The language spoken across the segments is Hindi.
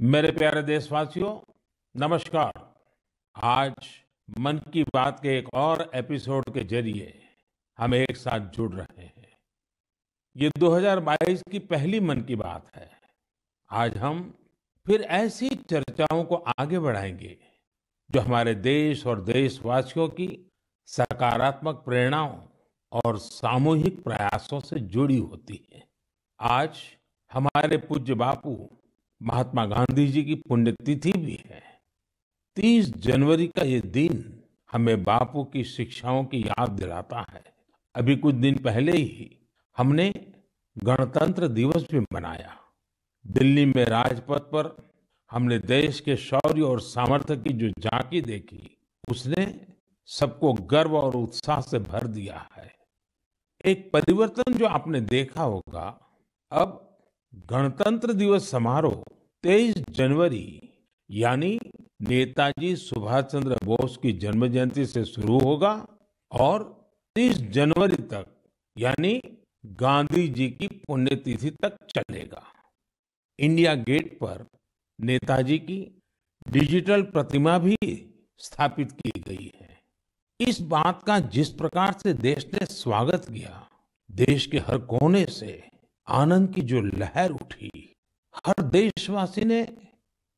मेरे प्यारे देशवासियों, नमस्कार। आज मन की बात के एक और एपिसोड के जरिए हम एक साथ जुड़ रहे हैं। ये 2022 की पहली मन की बात है। आज हम फिर ऐसी चर्चाओं को आगे बढ़ाएंगे जो हमारे देश और देशवासियों की सकारात्मक प्रेरणाओं और सामूहिक प्रयासों से जुड़ी होती है। आज हमारे पूज्य बापू महात्मा गांधी जी की पुण्यतिथि भी है। 30 जनवरी का ये दिन हमें बापू की शिक्षाओं की याद दिलाता है। अभी कुछ दिन पहले ही हमने गणतंत्र दिवस भी मनाया। दिल्ली में राजपथ पर हमने देश के शौर्य और सामर्थ्य की जो झांकी देखी, उसने सबको गर्व और उत्साह से भर दिया है। एक परिवर्तन जो आपने देखा होगा, अब गणतंत्र दिवस समारोह 23 जनवरी यानी नेताजी सुभाष चंद्र बोस की जन्म जयंती से शुरू होगा और 30 जनवरी तक यानी गांधी जी की पुण्यतिथि तक चलेगा। इंडिया गेट पर नेताजी की डिजिटल प्रतिमा भी स्थापित की गई है। इस बात का जिस प्रकार से देश ने स्वागत किया, देश के हर कोने से आनंद की जो लहर उठी, हर देशवासी ने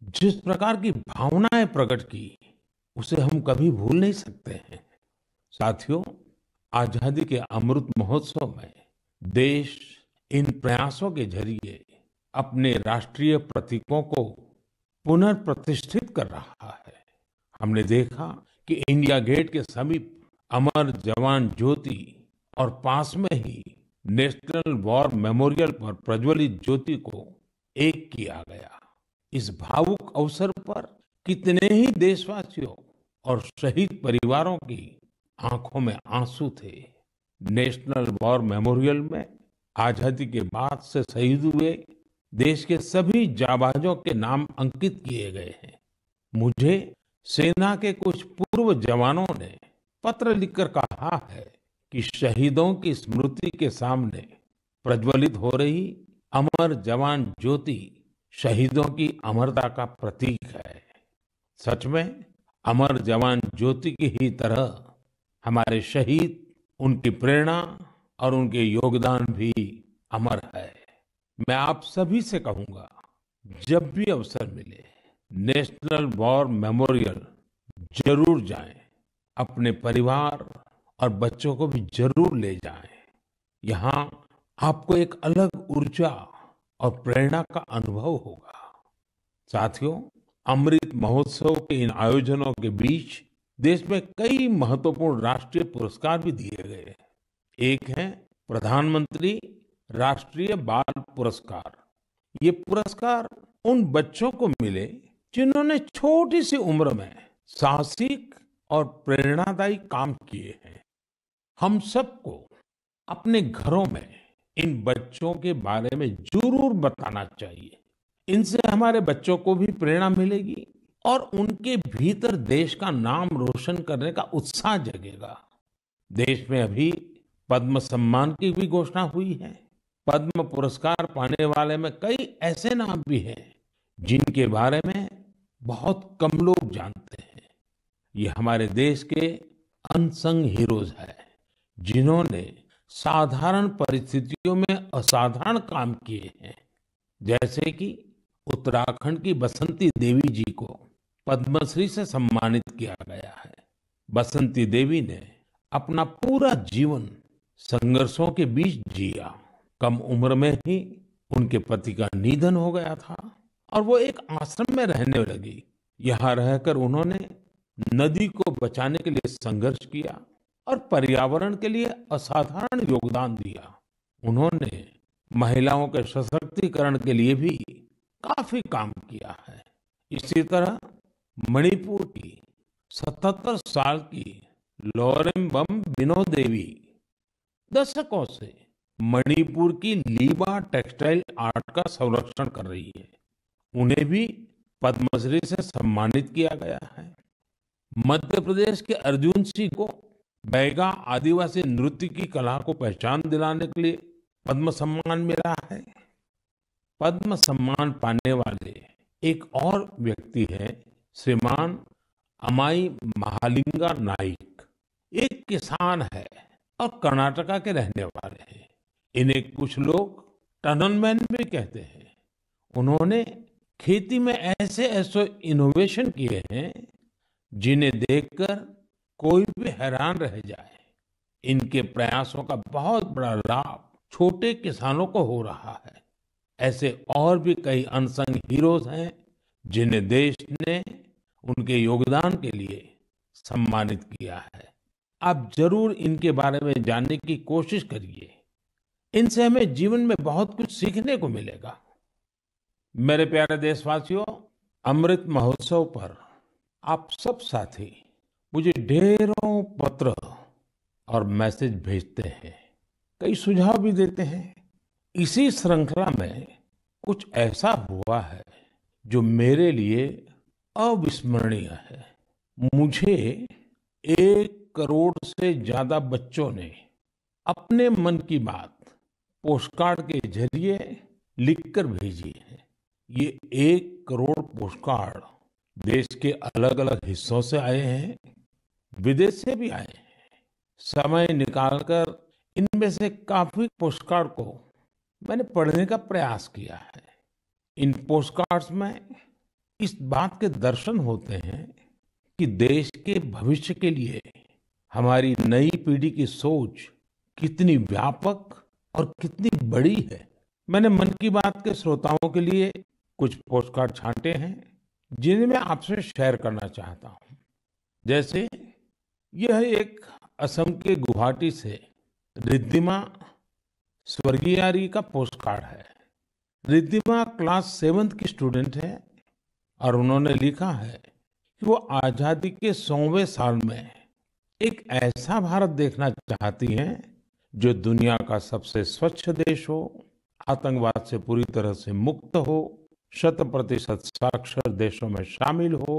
जिस प्रकार की भावनाएं प्रकट की, उसे हम कभी भूल नहीं सकते हैं। साथियों, आजादी के अमृत महोत्सव में देश इन प्रयासों के जरिए अपने राष्ट्रीय प्रतीकों को पुनर्प्रतिष्ठित कर रहा है। हमने देखा कि इंडिया गेट के समीप अमर जवान ज्योति और पास में ही नेशनल वॉर मेमोरियल पर प्रज्वलित ज्योति को एक किया गया। इस भावुक अवसर पर कितने ही देशवासियों और शहीद परिवारों की आंखों में आंसू थे। नेशनल वॉर मेमोरियल में आजादी के बाद से शहीद हुए देश के सभी जाबाजों के नाम अंकित किए गए हैं। मुझे सेना के कुछ पूर्व जवानों ने पत्र लिखकर कहा है कि शहीदों की स्मृति के सामने प्रज्वलित हो रही अमर जवान ज्योति शहीदों की अमरता का प्रतीक है। सच में अमर जवान ज्योति की ही तरह हमारे शहीद, उनकी प्रेरणा और उनके योगदान भी अमर है। मैं आप सभी से कहूंगा, जब भी अवसर मिले नेशनल वॉर मेमोरियल जरूर जाएं। अपने परिवार और बच्चों को भी जरूर ले जाएं। यहाँ आपको एक अलग ऊर्जा और प्रेरणा का अनुभव होगा। साथियों, अमृत महोत्सव के इन आयोजनों के बीच देश में कई महत्वपूर्ण राष्ट्रीय पुरस्कार भी दिए गए। एक है प्रधानमंत्री राष्ट्रीय बाल पुरस्कार। ये पुरस्कार उन बच्चों को मिले जिन्होंने छोटी सी उम्र में साहसिक और प्रेरणादायी काम किए हैं। हम सबको अपने घरों में इन बच्चों के बारे में जरूर बताना चाहिए। इनसे हमारे बच्चों को भी प्रेरणा मिलेगी और उनके भीतर देश का नाम रोशन करने का उत्साह जगेगा। देश में अभी पद्म सम्मान की भी घोषणा हुई है। पद्म पुरस्कार पाने वाले में कई ऐसे नाम भी हैं जिनके बारे में बहुत कम लोग जानते हैं। ये हमारे देश के अनसंग हीरोज हैं, जिन्होंने साधारण परिस्थितियों में असाधारण काम किए हैं। जैसे कि उत्तराखंड की बसंती देवी जी को पद्मश्री से सम्मानित किया गया है। बसंती देवी ने अपना पूरा जीवन संघर्षों के बीच जिया। कम उम्र में ही उनके पति का निधन हो गया था और वो एक आश्रम में रहने लगी। यहाँ रहकर उन्होंने नदी को बचाने के लिए संघर्ष किया और पर्यावरण के लिए असाधारण योगदान दिया। उन्होंने महिलाओं के सशक्तिकरण के लिए भी काफी काम किया है। इसी तरह मणिपुर की 77 साल की लौरेम्बम बिनो देवी दशकों से मणिपुर की लीबा टेक्सटाइल आर्ट का संरक्षण कर रही है। उन्हें भी पद्मश्री से सम्मानित किया गया है। मध्य प्रदेश के अर्जुन सिंह को बैगा आदिवासी नृत्य की कला को पहचान दिलाने के लिए पद्म सम्मान मिला है। पद्म सम्मान पाने वाले एक और व्यक्ति है श्रीमान अमाई महालिंगा नाइक। एक किसान है और कर्नाटका के रहने वाले हैं। इन्हें कुछ लोग टनल मैन भी कहते हैं। उन्होंने खेती में ऐसे ऐसे इनोवेशन किए हैं जिन्हें देखकर कोई भी हैरान रह जाए। इनके प्रयासों का बहुत बड़ा लाभ छोटे किसानों को हो रहा है। ऐसे और भी कई अनसंग हीरोज हैं जिन्हें देश ने उनके योगदान के लिए सम्मानित किया है। आप जरूर इनके बारे में जानने की कोशिश करिए। इनसे हमें जीवन में बहुत कुछ सीखने को मिलेगा। मेरे प्यारे देशवासियों, अमृत महोत्सव पर आप सब साथी मुझे ढेरों पत्र और मैसेज भेजते हैं, कई सुझाव भी देते हैं। इसी श्रृंखला में कुछ ऐसा हुआ है जो मेरे लिए अविस्मरणीय है। मुझे 1 करोड़ से ज्यादा बच्चों ने अपने मन की बात पोस्टकार्ड के जरिए लिखकर भेजी है। ये 1 करोड़ पोस्टकार्ड देश के अलग अलग हिस्सों से आए हैं, विदेश से भी आए हैं। समय निकालकर इनमें से काफी पोस्टकार्ड को मैंने पढ़ने का प्रयास किया है। इन पोस्टकार्ड्स में इस बात के दर्शन होते हैं कि देश के भविष्य के लिए हमारी नई पीढ़ी की सोच कितनी व्यापक और कितनी बड़ी है। मैंने मन की बात के श्रोताओं के लिए कुछ पोस्टकार्ड छांटे हैं जिन्हें मैं आपसे शेयर करना चाहता हूं। जैसे यह एक असम के गुवाहाटी से रिद्धिमा स्वर्गियारी का पोस्टकार्ड है। रिद्धिमा क्लास 7th की स्टूडेंट है और उन्होंने लिखा है कि वो आजादी के 100वें साल में एक ऐसा भारत देखना चाहती हैं जो दुनिया का सबसे स्वच्छ देश हो, आतंकवाद से पूरी तरह से मुक्त हो, 100% साक्षर देशों में शामिल हो,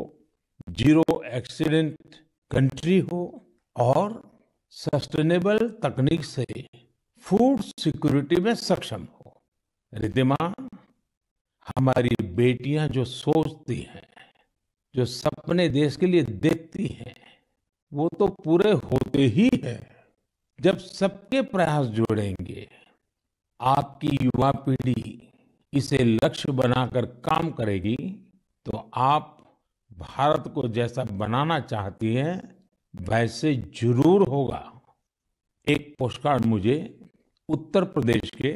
जीरो एक्सीडेंट कंट्री हो और सस्टेनेबल तकनीक से फूड सिक्योरिटी में सक्षम हो। रिद्धिमा, हमारी बेटियां जो सोचती हैं, जो सपने देश के लिए देखती हैं, वो तो पूरे होते ही हैं जब सबके प्रयास जुड़ेंगे। आपकी युवा पीढ़ी इसे लक्ष्य बनाकर काम करेगी तो आप भारत को जैसा बनाना चाहती हैं वैसे जरूर होगा। एक पोस्टकार्ड मुझे उत्तर प्रदेश के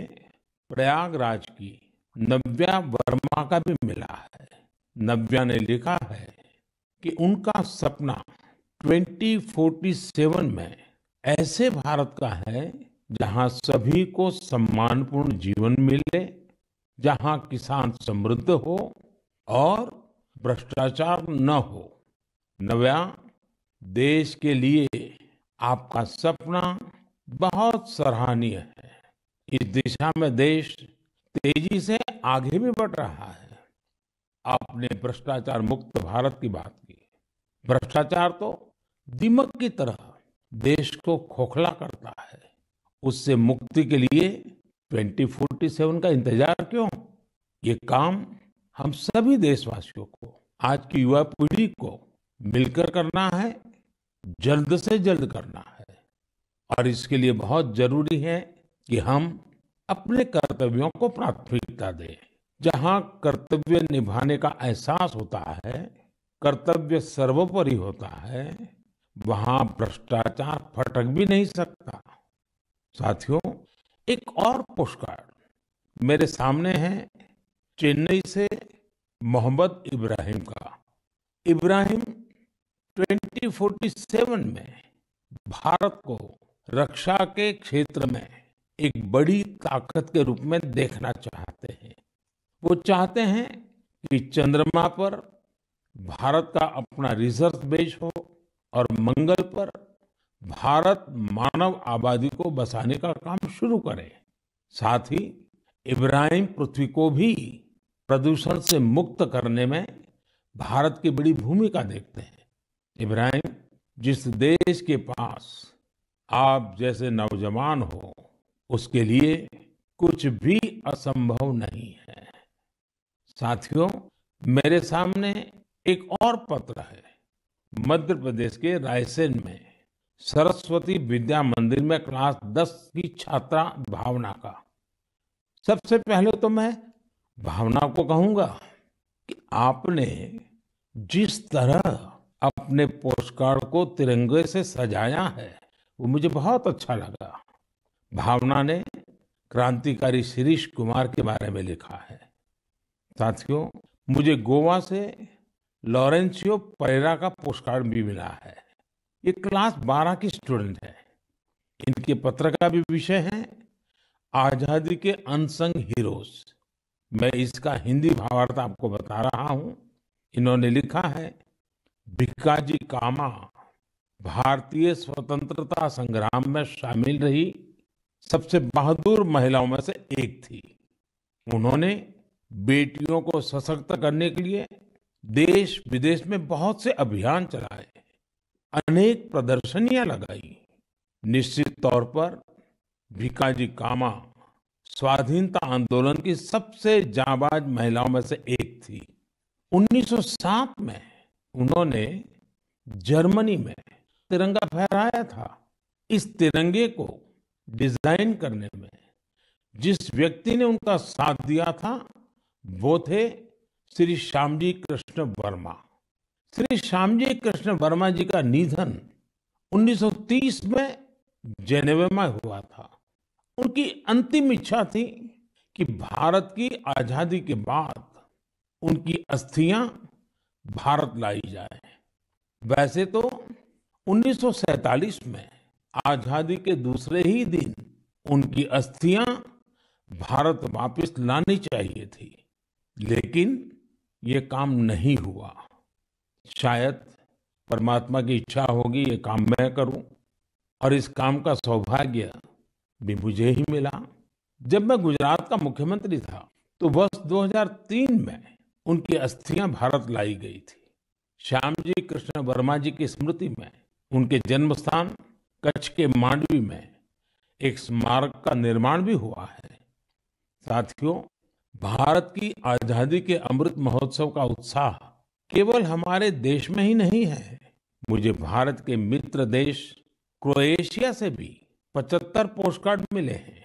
प्रयागराज की नव्या वर्मा का भी मिला है। नव्या ने लिखा है कि उनका सपना 2047 में ऐसे भारत का है जहां सभी को सम्मानपूर्ण जीवन मिले, जहां किसान समृद्ध हो और भ्रष्टाचार न हो। नव्या, देश के लिए आपका सपना बहुत सराहनीय है। इस दिशा में देश तेजी से आगे भी बढ़ रहा है। आपने भ्रष्टाचार मुक्त भारत की बात की। भ्रष्टाचार तो दीमक की तरह देश को खोखला करता है। उससे मुक्ति के लिए 2047 का इंतजार क्यों? ये काम हम सभी देशवासियों को, आज की युवा पीढ़ी को मिलकर करना है, जल्द से जल्द करना है। और इसके लिए बहुत जरूरी है कि हम अपने कर्तव्यों को प्राथमिकता दें। जहां कर्तव्य निभाने का एहसास होता है, कर्तव्य सर्वोपरि होता है, वहां भ्रष्टाचार फटक भी नहीं सकता। साथियों, एक और पोस्टकार्ड मेरे सामने है चेन्नई से मोहम्मद इब्राहिम का। इब्राहिम 2047 में भारत को रक्षा के क्षेत्र में एक बड़ी ताकत के रूप में देखना चाहते हैं। वो चाहते हैं कि चंद्रमा पर भारत का अपना रिसर्च बेस हो और मंगल पर भारत मानव आबादी को बसाने का काम शुरू करे। साथ ही इब्राहिम पृथ्वी को भी प्रदूषण से मुक्त करने में भारत की बड़ी भूमिका देखते हैं। इब्राहिम, जिस देश के पास आप जैसे नौजवान हो, उसके लिए कुछ भी असंभव नहीं है। साथियों, मेरे सामने एक और पत्र है मध्य प्रदेश के रायसेन में सरस्वती विद्या मंदिर में क्लास 10 की छात्रा भावना का। सबसे पहले तो मैं भावना को कहूंगा कि आपने जिस तरह अपने पोस्टकार्ड को तिरंगे से सजाया है वो मुझे बहुत अच्छा लगा। भावना ने क्रांतिकारी शिरीष कुमार के बारे में लिखा है। साथियों, मुझे गोवा से लॉरेंशियो परेरा का पोस्टकार्ड भी मिला है। ये क्लास 12 की स्टूडेंट है। इनके पत्र का भी विषय है आजादी के अनसंग हीरोज। मैं इसका हिंदी भावार्थ आपको बता रहा हूं। इन्होंने लिखा है, भिक्काजी कामा भारतीय स्वतंत्रता संग्राम में शामिल रही सबसे बहादुर महिलाओं में से एक थी। उन्होंने बेटियों को सशक्त करने के लिए देश विदेश में बहुत से अभियान चलाए, अनेक प्रदर्शनियां लगाई। निश्चित तौर पर भिक्काजी कामा स्वाधीनता आंदोलन की सबसे जांबाज महिलाओं में से एक थी। 1907 में उन्होंने जर्मनी में तिरंगा फहराया था। इस तिरंगे को डिजाइन करने में जिस व्यक्ति ने उनका साथ दिया था वो थे श्री श्यामजी कृष्ण वर्मा। श्री श्यामजी कृष्ण वर्मा जी का निधन 1930 में जेनेवा में हुआ था। उनकी अंतिम इच्छा थी कि भारत की आजादी के बाद उनकी अस्थियां भारत लाई जाए। वैसे तो 1947 में आजादी के दूसरे ही दिन उनकी अस्थियां भारत वापस लानी चाहिए थी, लेकिन ये काम नहीं हुआ। शायद परमात्मा की इच्छा होगी ये काम मैं करूं, और इस काम का सौभाग्य भी मुझे ही मिला। जब मैं गुजरात का मुख्यमंत्री था तो वर्ष 2003 में उनकी अस्थियां भारत लाई गई थी। श्यामजी कृष्ण वर्मा जी की स्मृति में उनके जन्म स्थान कच्छ के मांडवी में एक स्मारक का निर्माण भी हुआ है। साथियों, भारत की आजादी के अमृत महोत्सव का उत्साह केवल हमारे देश में ही नहीं है। मुझे भारत के मित्र देश क्रोएशिया से भी 75 पोस्टकार्ड मिले हैं।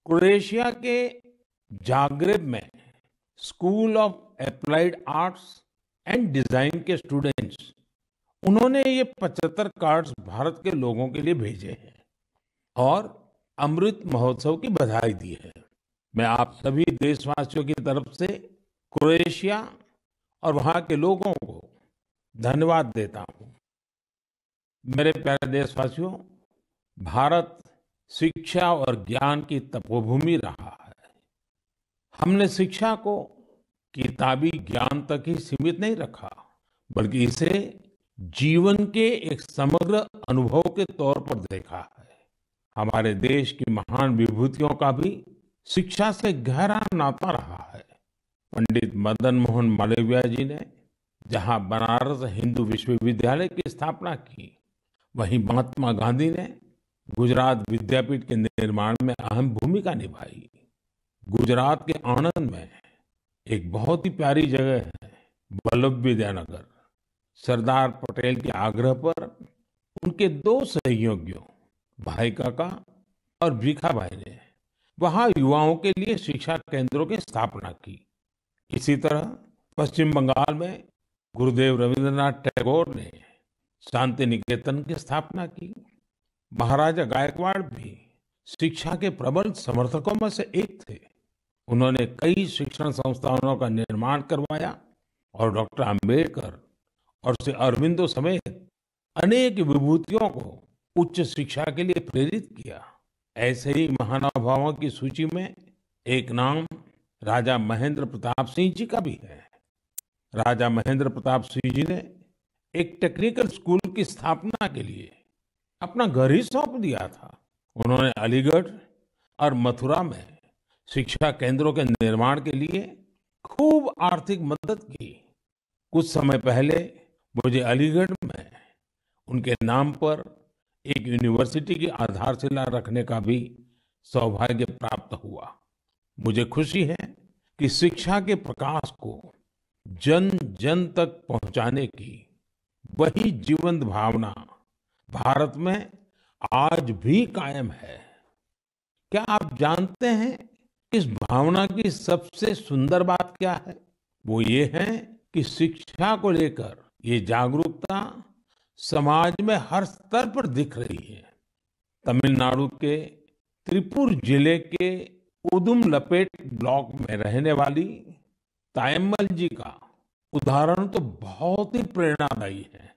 क्रोएशिया के जाग्रेब में school of applied arts and design के स्टूडेंट्स, उन्होंने ये 75 कार्ड्स भारत के लोगों के लिए भेजे हैं और अमृत महोत्सव की बधाई दी है। मैं आप सभी देशवासियों की तरफ से क्रोएशिया और वहां के लोगों को धन्यवाद देता हूं। मेरे प्यारे देशवासियों, भारत शिक्षा और ज्ञान की तपोभूमि रहा है। हमने शिक्षा को किताबी ज्ञान तक ही सीमित नहीं रखा, बल्कि इसे जीवन के एक समग्र अनुभव के तौर पर देखा है। हमारे देश की महान विभूतियों का भी शिक्षा से गहरा नाता रहा है। पंडित मदन मोहन मालवीय जी ने जहां बनारस हिंदू विश्वविद्यालय की स्थापना की, वहीं महात्मा गांधी ने गुजरात विद्यापीठ के निर्माण में अहम भूमिका निभाई। गुजरात के आणंद में एक बहुत ही प्यारी जगह है वल्लभ विद्यानगर। सरदार पटेल के आग्रह पर उनके 2 सहयोगियों भाई काका और भीखा भाई ने वहां युवाओं के लिए शिक्षा केंद्रों की स्थापना की। इसी तरह पश्चिम बंगाल में गुरुदेव रविंद्रनाथ टैगोर ने शांति निकेतन की स्थापना की। महाराजा गायकवाड़ भी शिक्षा के प्रबल समर्थकों में से एक थे। उन्होंने कई शिक्षण संस्थानों का निर्माण करवाया और डॉक्टर अंबेडकर और श्री अरविंदो समेत अनेक विभूतियों को उच्च शिक्षा के लिए प्रेरित किया। ऐसे ही महानुभावों की सूची में एक नाम राजा महेंद्र प्रताप सिंह जी का भी है। राजा महेंद्र प्रताप सिंह जी ने एक टेक्निकल स्कूल की स्थापना के लिए अपना घर ही सौंप दिया था। उन्होंने अलीगढ़ और मथुरा में शिक्षा केंद्रों के निर्माण के लिए खूब आर्थिक मदद की। कुछ समय पहले मुझे अलीगढ़ में उनके नाम पर एक यूनिवर्सिटी की आधारशिला रखने का भी सौभाग्य प्राप्त हुआ। मुझे खुशी है कि शिक्षा के प्रकाश को जन जन तक पहुंचाने की वही जीवंत भावना भारत में आज भी कायम है। क्या आप जानते हैं इस भावना की सबसे सुंदर बात क्या है? वो ये है कि शिक्षा को लेकर ये जागरूकता समाज में हर स्तर पर दिख रही है। तमिलनाडु के त्रिपुर जिले के उदुमलपेट ब्लॉक में रहने वाली तायम्मल जी का उदाहरण तो बहुत ही प्रेरणादायी है।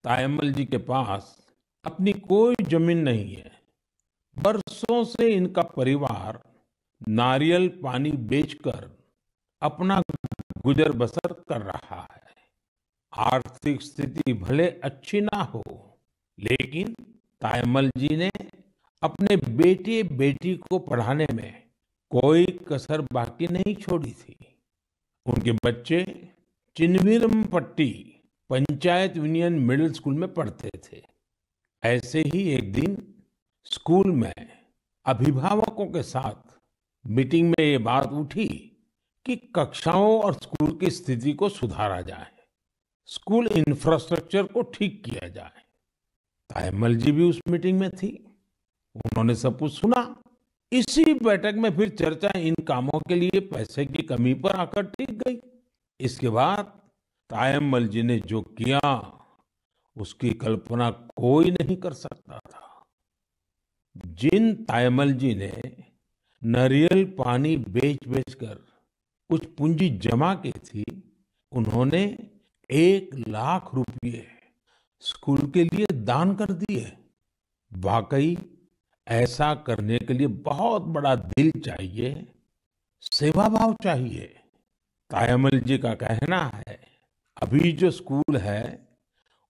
तायम्मल जी के पास अपनी कोई जमीन नहीं है। बरसों से इनका परिवार नारियल पानी बेचकर अपना गुजर बसर कर रहा है। आर्थिक स्थिति भले अच्छी ना हो, लेकिन तायम्मल जी ने अपने बेटे बेटी को पढ़ाने में कोई कसर बाकी नहीं छोड़ी थी। उनके बच्चे Chinnaveerampatti panchayat union middle school में पढ़ते थे। ऐसे ही एक दिन स्कूल में अभिभावकों के साथ मीटिंग में ये बात उठी कि कक्षाओं और स्कूल की स्थिति को सुधारा जाए, स्कूल इंफ्रास्ट्रक्चर को ठीक किया जाए। तायम्मल जी भी उस मीटिंग में थी। उन्होंने सब कुछ सुना। इसी बैठक में फिर चर्चा इन कामों के लिए पैसे की कमी पर आकर टिक गई। इसके बाद तायम्मल जी ने जो किया उसकी कल्पना कोई नहीं कर सकता था। जिन तायम्मल जी ने नारियल पानी बेच बेचकर कुछ पूंजी जमा की थी, उन्होंने 1 लाख रुपए स्कूल के लिए दान कर दिए। वाकई ऐसा करने के लिए बहुत बड़ा दिल चाहिए, सेवा भाव चाहिए। तायम्मल जी का कहना है, अभी जो स्कूल है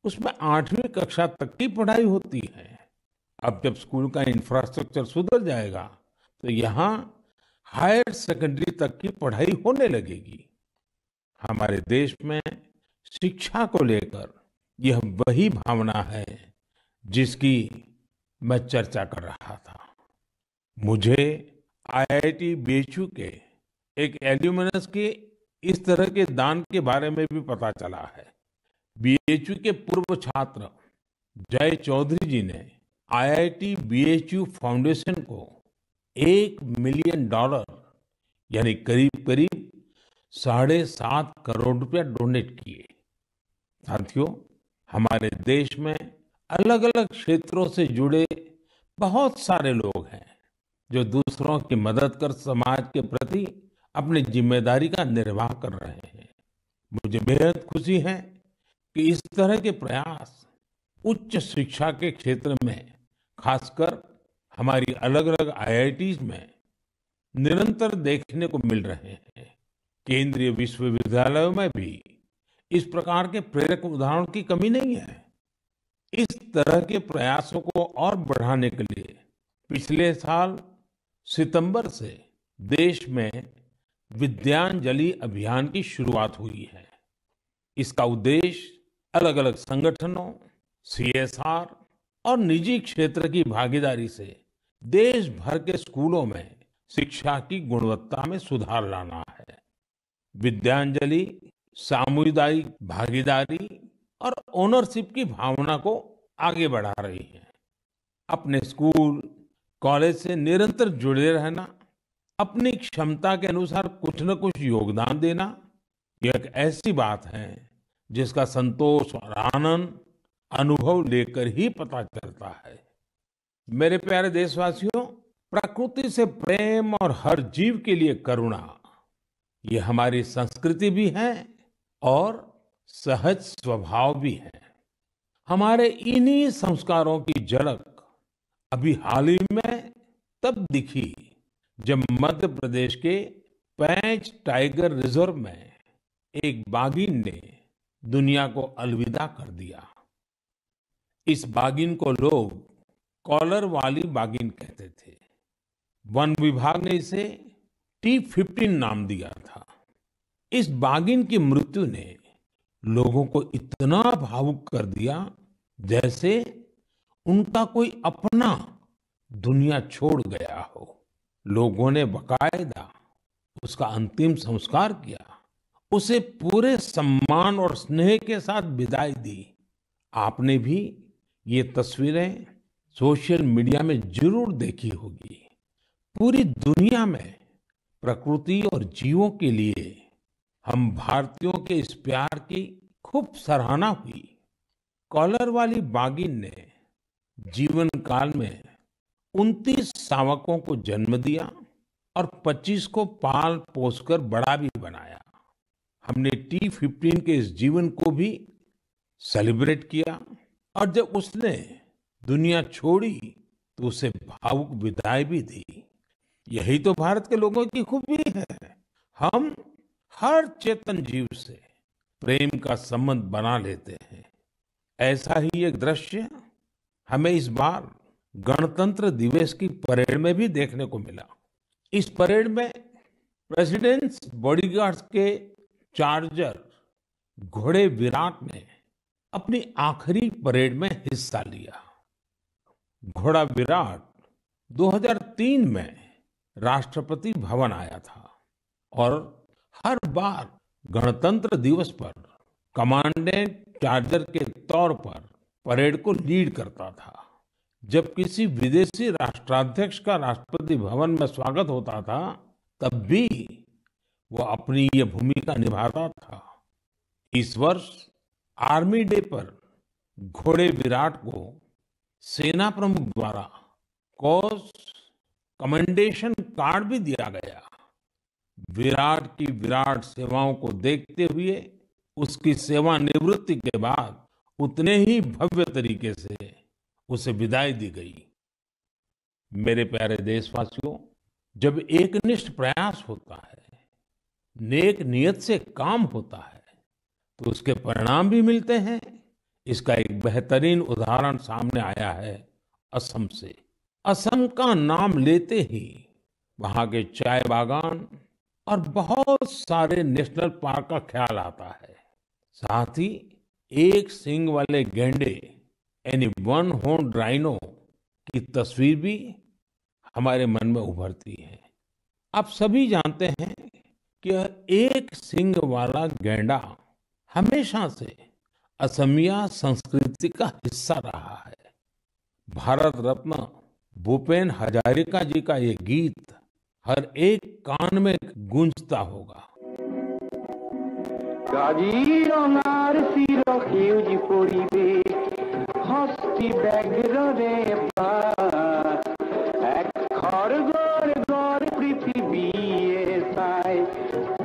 उसमें 8वीं कक्षा तक की पढ़ाई होती है। अब जब स्कूल का इंफ्रास्ट्रक्चर सुधर जाएगा तो यहाँ हायर सेकेंडरी तक की पढ़ाई होने लगेगी। हमारे देश में शिक्षा को लेकर यह वही भावना है जिसकी मैं चर्चा कर रहा था। मुझे आईआईटी बीएचयू के एक एल्यूमिनस के इस तरह के दान के बारे में भी पता चला है। बीएचयू के पूर्व छात्र जय चौधरी जी ने आईआईटी बीएचयू फाउंडेशन को $1 मिलियन यानी करीब करीब 7.5 करोड़ रुपया डोनेट किए। साथियों, हमारे देश में अलग अलग क्षेत्रों से जुड़े बहुत सारे लोग हैं जो दूसरों की मदद कर समाज के प्रति अपनी जिम्मेदारी का निर्वाह कर रहे हैं। मुझे बेहद खुशी है कि इस तरह के प्रयास उच्च शिक्षा के क्षेत्र में, खासकर हमारी अलग अलग आईआईटीज में निरंतर देखने को मिल रहे हैं। केंद्रीय विश्वविद्यालयों में भी इस प्रकार के प्रेरक उदाहरणों की कमी नहीं है। इस तरह के प्रयासों को और बढ़ाने के लिए पिछले साल सितंबर से देश में विद्यांजलि अभियान की शुरुआत हुई है। इसका उद्देश्य अलग अलग संगठनों, सीएसआर और निजी क्षेत्र की भागीदारी से देश भर के स्कूलों में शिक्षा की गुणवत्ता में सुधार लाना है। विद्यांजलि सामुदायिक भागीदारी और ओनरशिप की भावना को आगे बढ़ा रही है। अपने स्कूल, कॉलेज से निरंतर जुड़े रहना, अपनी क्षमता के अनुसार कुछ न कुछ योगदान देना, यह एक ऐसी बात है जिसका संतोष और आनंद अनुभव लेकर ही पता चलता है। मेरे प्यारे देशवासियों, प्रकृति से प्रेम और हर जीव के लिए करुणा, ये हमारी संस्कृति भी है और सहज स्वभाव भी है। हमारे इन्हीं संस्कारों की झलक अभी हाल ही में तब दिखी जब मध्य प्रदेश के पेंच टाइगर रिजर्व में एक बाघिन ने दुनिया को अलविदा कर दिया। इस बाघिन को लोग कॉलर वाली बाघिन कहते थे। वन विभाग ने इसे T15 नाम दिया था। इस बाघिन की मृत्यु ने लोगों को इतना भावुक कर दिया जैसे उनका कोई अपना दुनिया छोड़ गया हो। लोगों ने बाकायदा उसका अंतिम संस्कार किया उसे पूरे सम्मान और स्नेह के साथ विदाई दी। आपने भी ये तस्वीरें सोशल मीडिया में जरूर देखी होगी। पूरी दुनिया में प्रकृति और जीवों के लिए हम भारतीयों के इस प्यार की खूब सराहना हुई। कॉलर वाली बाघिन ने जीवन काल में 29 शावकों को जन्म दिया और 25 को पाल पोसकर बड़ा भी बनाया। हमने T15 के इस जीवन को भी सेलिब्रेट किया और जब उसने दुनिया छोड़ी तो उसे भावुक विदाई भी दी। यही तो भारत के लोगों की खूबी है। हम हर चेतन जीव से प्रेम का संबंध बना लेते हैं। ऐसा ही एक दृश्य हमें इस बार गणतंत्र दिवस की परेड में भी देखने को मिला। इस परेड में प्रेसिडेंट्स बॉडीगार्ड्स के चार्जर घोड़े विराट ने अपनी आखिरी परेड में हिस्सा लिया। घोड़ा विराट 2003 में राष्ट्रपति भवन आया था और हर बार गणतंत्र दिवस पर कमांडेंट चार्जर के तौर पर परेड को लीड करता था। जब किसी विदेशी राष्ट्राध्यक्ष का राष्ट्रपति भवन में स्वागत होता था, तब भी वो अपनी ये भूमिका निभाता था। इस वर्ष आर्मी डे पर घोड़े विराट को सेना प्रमुख द्वारा कॉज कमेंडेशन कार्ड भी दिया गया। विराट की विराट सेवाओं को देखते हुए उसकी सेवानिवृत्ति के बाद उतने ही भव्य तरीके से उसे विदाई दी गई। मेरे प्यारे देशवासियों, जब एकनिष्ठ प्रयास होता है, नेक नियत से काम होता है, तो उसके परिणाम भी मिलते हैं। इसका एक बेहतरीन उदाहरण सामने आया है असम से। असम का नाम लेते ही वहां के चाय बागान और बहुत सारे नेशनल पार्क का ख्याल आता है। साथ ही एक सींग वाले गैंडे यानी वन हॉर्न राइनो की तस्वीर भी हमारे मन में उभरती है। आप सभी जानते हैं कि एक सींग वाला गैंडा हमेशा से असमिया संस्कृति का हिस्सा रहा है। भारत रत्न भूपेन हजारिका जी का ये गीत हर एक कान में गूंजता होगा। কাজিৰঙাৰ চিৰ সেউজী পৰিৱেশ হস্তি ব্যাঘ্ৰৰে এক খড়গৰ গড় পৃথিৱীয়ে চাই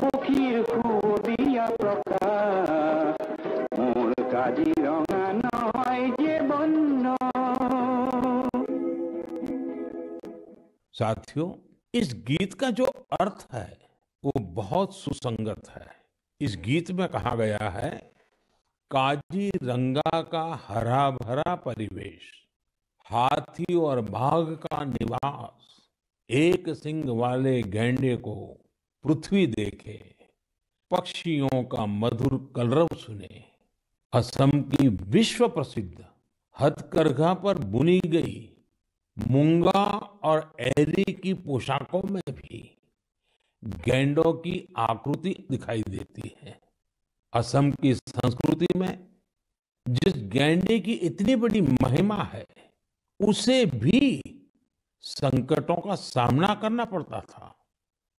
পক্ষীৰ সুদিয়া প্ৰকাশ মোৰ কাজিৰঙা নহয় যে বন্য। साथियों, इस गीत का जो अर्थ है वो बहुत सुसंगत है। इस गीत में कहा गया है, काजीरंगा का हरा भरा परिवेश, हाथी और बाघ का निवास, एक सींग वाले गैंडे को पृथ्वी देखे, पक्षियों का मधुर कलरव सुने। असम की विश्व प्रसिद्ध हथकरघा पर बुनी गई मूंगा और एरी की पोशाकों में भी गैंडों की आकृति दिखाई देती है। असम की संस्कृति में जिस गैंडे की इतनी बड़ी महिमा है, उसे भी संकटों का सामना करना पड़ता था।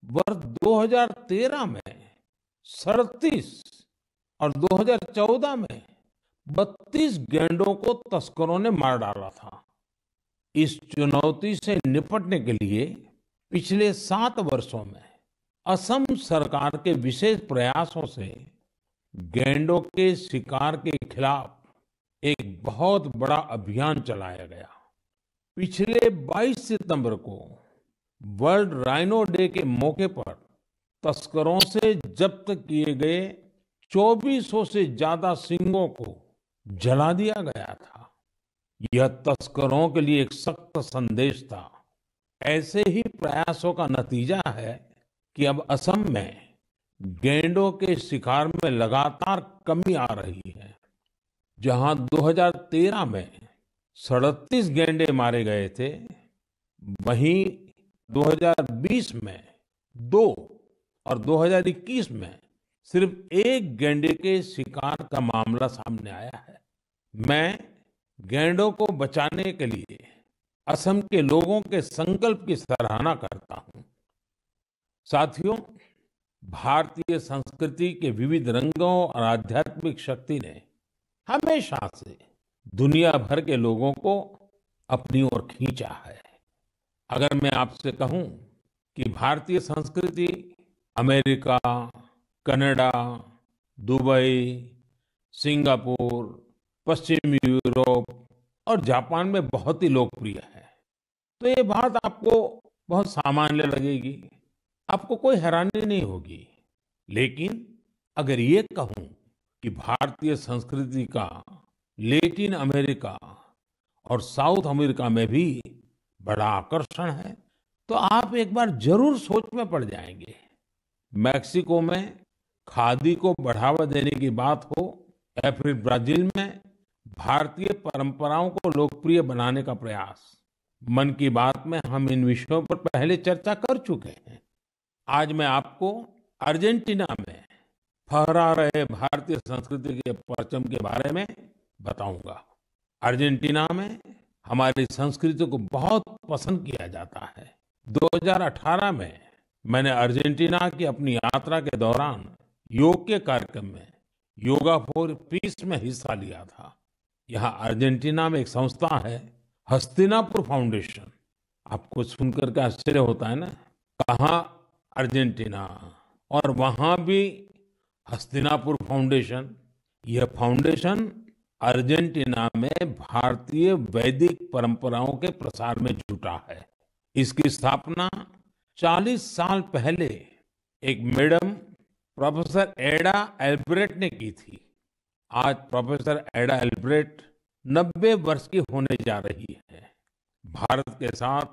वर्ष 2013 में 37 और 2014 में 32 गैंडों को तस्करों ने मार डाला था। इस चुनौती से निपटने के लिए पिछले 7 वर्षों में असम सरकार के विशेष प्रयासों से गैंडों के शिकार के खिलाफ एक बहुत बड़ा अभियान चलाया गया। पिछले 22 सितंबर को वर्ल्ड राइनो डे के मौके पर तस्करों से जब्त किए गए 2400 से ज्यादा सींगों को जला दिया गया था। यह तस्करों के लिए एक सख्त संदेश था। ऐसे ही प्रयासों का नतीजा है कि अब असम में गैंडों के शिकार में लगातार कमी आ रही है। जहां 2013 में 37 गैंडे मारे गए थे, वहीं 2020 में 2 और 2021 में सिर्फ एक गैंडे के शिकार का मामला सामने आया है। मैं गैंडों को बचाने के लिए असम के लोगों के संकल्प की सराहना करता हूं। साथियों, भारतीय संस्कृति के विविध रंगों और आध्यात्मिक शक्ति ने हमेशा से दुनिया भर के लोगों को अपनी ओर खींचा है। अगर मैं आपसे कहूं कि भारतीय संस्कृति अमेरिका, कनाडा, दुबई, सिंगापुर, पश्चिमी यूरोप और जापान में बहुत ही लोकप्रिय है, तो ये बात आपको बहुत सामान्य लगेगी, आपको कोई हैरानी नहीं होगी। लेकिन अगर ये कहूं कि भारतीय संस्कृति का लैटिन अमेरिका और साउथ अमेरिका में भी बड़ा आकर्षण है, तो आप एक बार जरूर सोच में पड़ जाएंगे। मैक्सिको में खादी को बढ़ावा देने की बात हो या फिर ब्राजील में भारतीय परंपराओं को लोकप्रिय बनाने का प्रयास, मन की बात में हम इन विषयों पर पहले चर्चा कर चुके हैं। आज मैं आपको अर्जेंटीना में फहरा रहे भारतीय संस्कृति के परचम के बारे में बताऊंगा। अर्जेंटीना में हमारी संस्कृति को बहुत पसंद किया जाता है। 2018 में मैंने अर्जेंटीना की अपनी यात्रा के दौरान योग के कार्यक्रम में योगा फॉर पीस में हिस्सा लिया था। यहाँ अर्जेंटीना में एक संस्था है, हस्तिनापुर फाउंडेशन। आपको सुनकर के आश्चर्य होता है ना, कहाँ अर्जेंटीना और वहां भी हस्तिनापुर फाउंडेशन। यह फाउंडेशन अर्जेंटीना में भारतीय वैदिक परंपराओं के प्रसार में जुटा है। इसकी स्थापना 40 साल पहले एक मैडम प्रोफेसर एडा एल्ब्रेट ने की थी। आज प्रोफेसर एडा एल्ब्रेट 90 वर्ष की होने जा रही है। भारत के साथ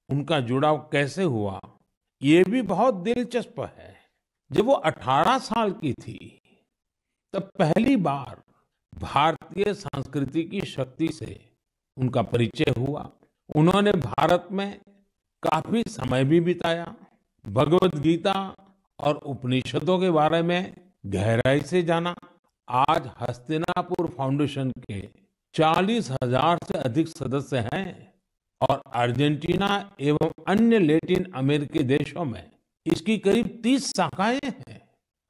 उनका जुड़ाव कैसे हुआ, ये भी बहुत दिलचस्प है। जब वो 18 साल की थी, तब पहली बार भारतीय संस्कृति की शक्ति से उनका परिचय हुआ। उन्होंने भारत में काफी समय भी बिताया, भगवत गीता और उपनिषदों के बारे में गहराई से जाना। आज हस्तिनापुर फाउंडेशन के 40,000 से अधिक सदस्य हैं और अर्जेंटीना एवं अन्य लैटिन अमेरिकी देशों में इसकी करीब 30 शाखाएं हैं।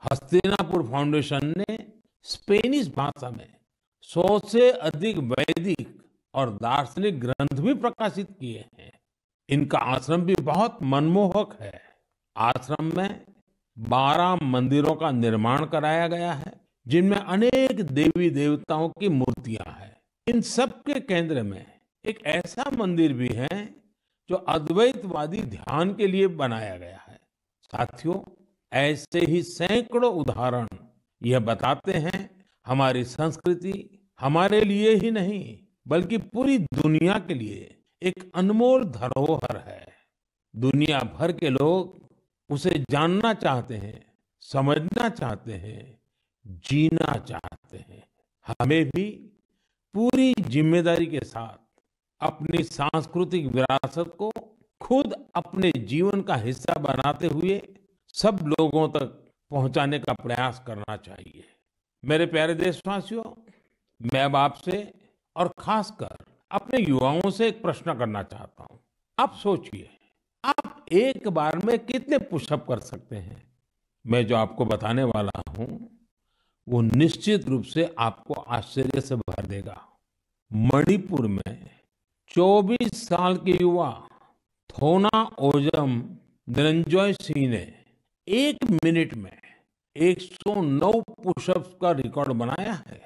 हस्तिनापुर फाउंडेशन ने स्पेनिश भाषा में 100 से अधिक वैदिक और दार्शनिक ग्रंथ भी प्रकाशित किए हैं। इनका आश्रम भी बहुत मनमोहक है। आश्रम में 12 मंदिरों का निर्माण कराया गया है, जिनमें अनेक देवी देवताओं की मूर्तियां हैं। इन सब के केंद्र में एक ऐसा मंदिर भी है जो अद्वैतवादी ध्यान के लिए बनाया गया है। साथियों, ऐसे ही सैकड़ों उदाहरण यह बताते हैं हमारी संस्कृति हमारे लिए ही नहीं बल्कि पूरी दुनिया के लिए एक अनमोल धरोहर है। दुनिया भर के लोग उसे जानना चाहते हैं, समझना चाहते हैं, जीना चाहते हैं। हमें भी पूरी जिम्मेदारी के साथ अपनी सांस्कृतिक विरासत को खुद अपने जीवन का हिस्सा बनाते हुए सब लोगों तक पहुंचाने का प्रयास करना चाहिए। मेरे प्यारे देशवासियों, मैं अब आपसे और खासकर अपने युवाओं से एक प्रश्न करना चाहता हूं। आप सोचिए, आप एक बार में कितने पुशअप कर सकते हैं? मैं जो आपको बताने वाला हूं, वो निश्चित रूप से आपको आश्चर्य से भर देगा। मणिपुर में 24 साल के युवा थोना ओजम निरंजॉय सिंह ने 1 मिनट में 109 पुशअप्स का रिकॉर्ड बनाया है।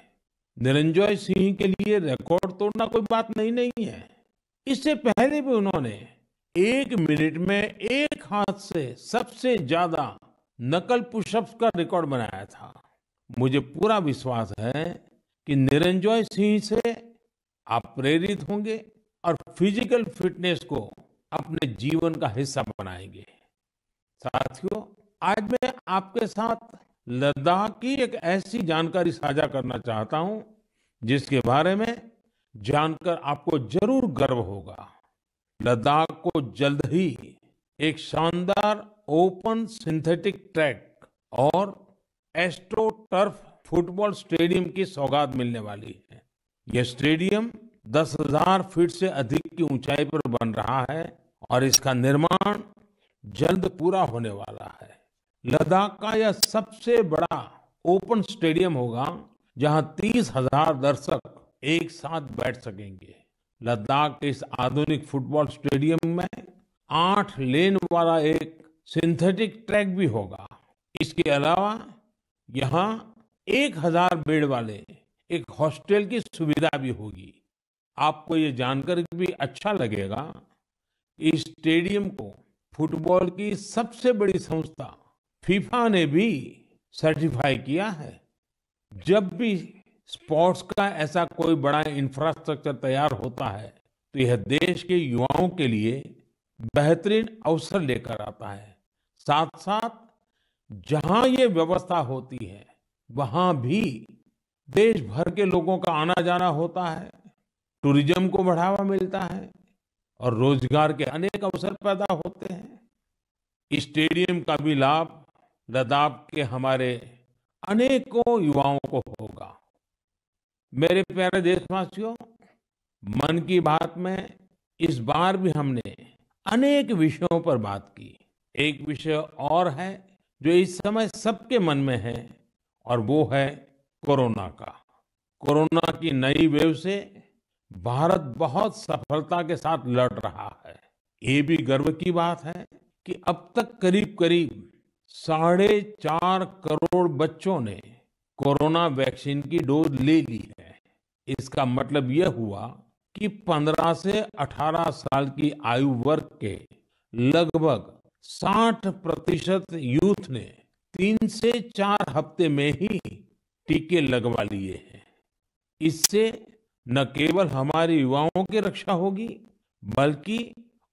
निरंजॉय सिंह के लिए रिकॉर्ड तोड़ना कोई बात नहीं है। इससे पहले भी उन्होंने 1 मिनट में एक हाथ से सबसे ज्यादा नकल पुशअप्स का रिकॉर्ड बनाया था। मुझे पूरा विश्वास है कि निरंजॉय सिंह से आप प्रेरित होंगे और फिजिकल फिटनेस को अपने जीवन का हिस्सा बनाएंगे। साथियों, आज मैं आपके साथ लद्दाख की एक ऐसी जानकारी साझा करना चाहता हूं जिसके बारे में जानकर आपको जरूर गर्व होगा। लद्दाख को जल्द ही एक शानदार ओपन सिंथेटिक ट्रैक और एस्ट्रो टर्फ फुटबॉल स्टेडियम की सौगात मिलने वाली है। यह स्टेडियम 10,000 फीट से अधिक की ऊंचाई पर बन रहा है और इसका निर्माण जल्द पूरा होने वाला है। लद्दाख का यह सबसे बड़ा ओपन स्टेडियम होगा जहां 30,000 दर्शक एक साथ बैठ सकेंगे। लद्दाख के इस आधुनिक फुटबॉल स्टेडियम में 8 लेन वाला एक सिंथेटिक ट्रैक भी होगा। इसके अलावा यहाँ 1,000 बेड वाले एक हॉस्टल की सुविधा भी होगी। आपको ये जानकर भी अच्छा लगेगा, इस स्टेडियम को फुटबॉल की सबसे बड़ी संस्था फीफा ने भी सर्टिफाई किया है। जब भी स्पोर्ट्स का ऐसा कोई बड़ा इंफ्रास्ट्रक्चर तैयार होता है तो यह देश के युवाओं के लिए बेहतरीन अवसर लेकर आता है। साथ साथ जहां ये व्यवस्था होती है वहां भी देश भर के लोगों का आना जाना होता है, टूरिज्म को बढ़ावा मिलता है और रोजगार के अनेक अवसर पैदा होते हैं। इस स्टेडियम का भी लाभ लद्दाख के हमारे अनेकों युवाओं को होगा। मेरे प्यारे देशवासियों, मन की बात में इस बार भी हमने अनेक विषयों पर बात की। एक विषय और है जो इस समय सबके मन में है और वो है कोरोना का। कोरोना की नई वेव से भारत बहुत सफलता के साथ लड़ रहा है। ये भी गर्व की बात है कि अब तक करीब करीब 4.5 करोड़ बच्चों ने कोरोना वैक्सीन की डोज ले ली है। इसका मतलब यह हुआ कि 15 से 18 साल की आयु वर्ग के लगभग 60% यूथ ने 3 से 4 हफ्ते में ही टीके लगवा लिए हैं। इससे न केवल हमारे युवाओं की रक्षा होगी बल्कि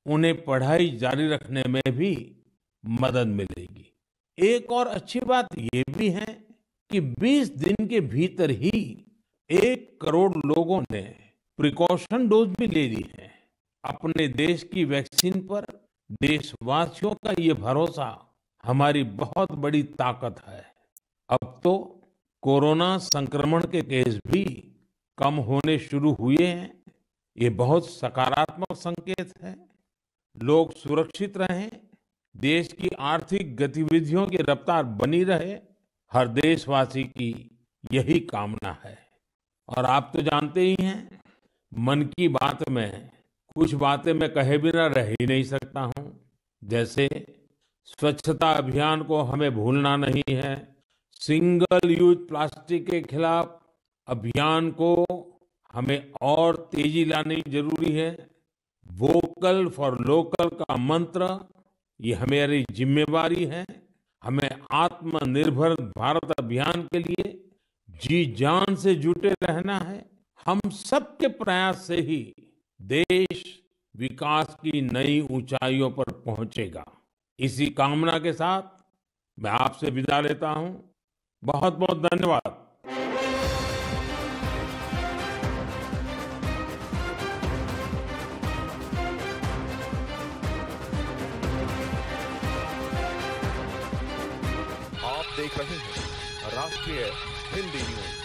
उन्हें पढ़ाई जारी रखने में भी मदद मिलेगी। एक और अच्छी बात ये भी है कि 20 दिन के भीतर ही 1 करोड़ लोगों ने प्रिकॉशन डोज भी ले ली है। अपने देश की वैक्सीन पर देशवासियों का ये भरोसा हमारी बहुत बड़ी ताकत है। अब तो कोरोना संक्रमण के केस भी कम होने शुरू हुए हैं। ये बहुत सकारात्मक संकेत है। लोग सुरक्षित रहें, देश की आर्थिक गतिविधियों की रफ्तार बनी रहे, हर देशवासी की यही कामना है। और आप तो जानते ही हैं, मन की बात में कुछ बातें मैं कहे बिना रह ही नहीं सकता हूं। जैसे स्वच्छता अभियान को हमें भूलना नहीं है, सिंगल यूज प्लास्टिक के खिलाफ अभियान को हमें और तेजी लानी जरूरी है। वोकल फॉर लोकल का मंत्र ये हमारी जिम्मेवारी है। हमें आत्मनिर्भर भारत अभियान के लिए जी जान से जुटे रहना है। हम सबके प्रयास से ही देश विकास की नई ऊंचाइयों पर पहुंचेगा। इसी कामना के साथ मैं आपसे विदा लेता हूं। बहुत बहुत धन्यवाद। आप देख रहे हैं राष्ट्रीय हिंदी न्यूज।